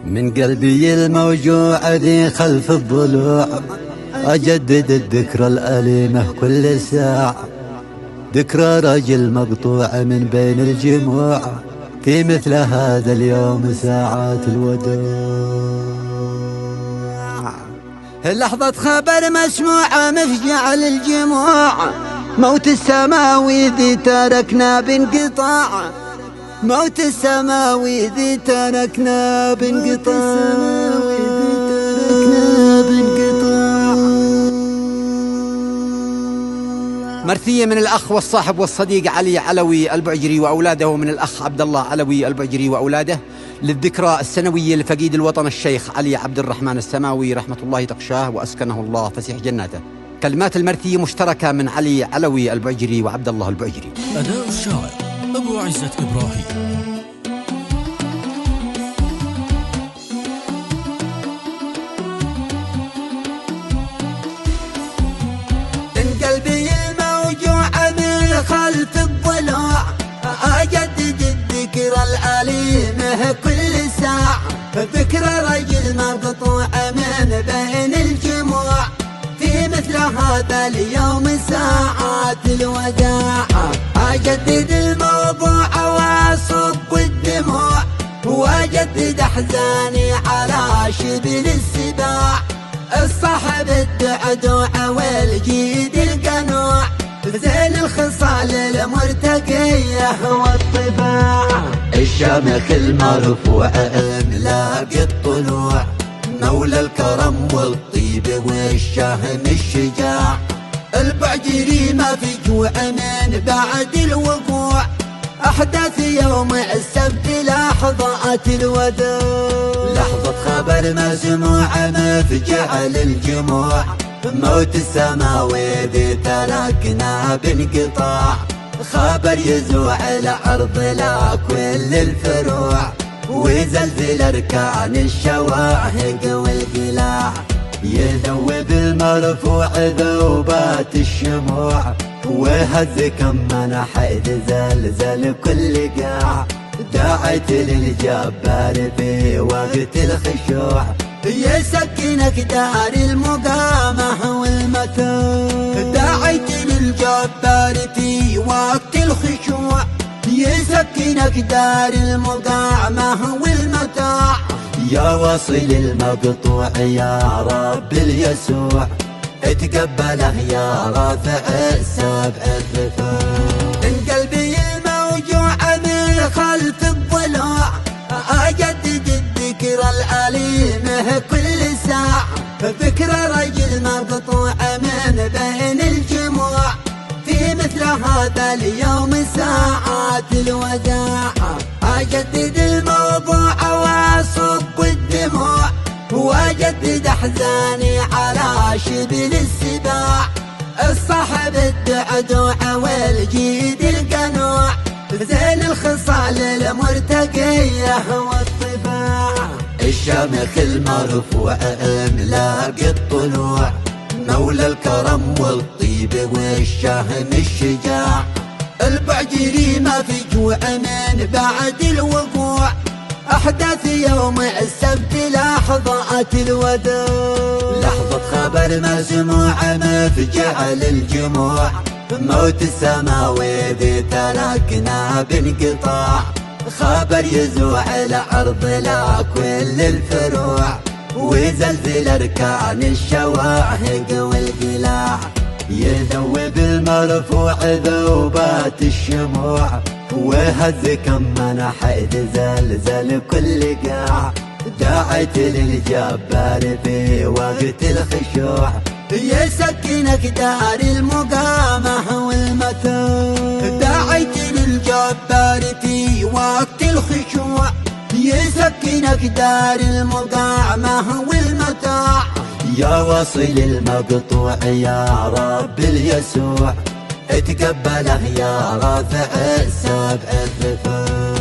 من قلبي الموجوع ذي خلف الضلوع أجدد الذكرى الأليمة كل ساعة، ذكرى رجل مقطوع من بين الجموع في مثل هذا اليوم ساعات الوداع. لحظة خبر مسموعة مفجع للجموع، موت السماوي ذي تركنا بانقطاع، موت السماوي ذي تركنا بانقطاع. مرثية من الأخ والصاحب والصديق علي علوي البعجري وأولاده، ومن الأخ عبد الله علوي البعجري وأولاده، للذكرى السنوية لفقيد الوطن الشيخ علي عبد الرحمن السماوي رحمة الله تغشاه وأسكنه الله فسيح جناته. كلمات المرثية مشتركة من علي علوي البعجري وعبد الله البعجري. أداء الشاعر أبو عزة إبراهيم. قلبي الموجوع من خلف الضلوع أجدد الذكرى الأليمة كل ساعة، ذكرى رجل مقطوع من بين الجموع في مثل هذا اليوم ساعات الوداع. أجدد الموضوع وأصب الدموع وأجدد أحزاني على شبل السباع، الصاحب الدعدوع والجيد القنوع زين الخصال المرتقية والطباع. الشامخ المرفوع ملاقي الطلوع، مولى الكرم والطيب والشهم الشجاع، البعجري ما في جوع من بعد الوقوع، أحداث يوم السبت لحظات الوداع. لحظة خبر مسموع مفجع للجموع، موت السماوي ذي تركنا بانقطاع، خبر يزوع الأرض لا كل الفروع ويزلزل أركان الشواهق والقلاع، يذوب المرفوع ذوبات الشموع وهز كم منحيد زلزل كل قاع، دعيت للجبار في وقت الخشوع يسكنك دار المقامة والمتاع، دعيت للجبار في وقت الخشوع يسكنك دار المقامة والمتاع. يا واصل المقطوع يا رب اليسوع اتقبله يا رافع السبع الرفاع. من قلبي الموجوع من خلف الضلوع أجدد الذكرى الأليمة كل ساعة، ذكرى رجل مقطوع من بين الجموع في مثل هذا اليوم ساعات الوداع. أجدد الموضوع وأصب الدموع وأجدد أحزاني على شبل السباع، الصاحب الدعدوع والجيد القنوع زين الخصال المرتقية والطباع. الشامخ المرفوع ملاقي الطلوع، مولى الكرم والطيب والشهم الشجاع، البعجري ما في جوع من بعد الوقوع، أحداث يوم السبت لحظات الوداع. لحظة خبر مسموع مفجع للجموع، موت السماوي ذي تركنا بانقطاع، خبر يزوع الأرض لا كل الفروع ويزلزل أركان الشواهق والقلاع، يذوب المرفوع ذوبات الشموع وهز كم منحيد زلزل كل قاع، دعيت للجبار في وقت الخشوع يسكنك دار المقامة والمتاع، دعيت للجبار في وقت الخشوع يسكنك دار المقامة والمتاع. يا واصل المقطوع يا رب اليسوع اتقبله يا رافع السبع الرفاع.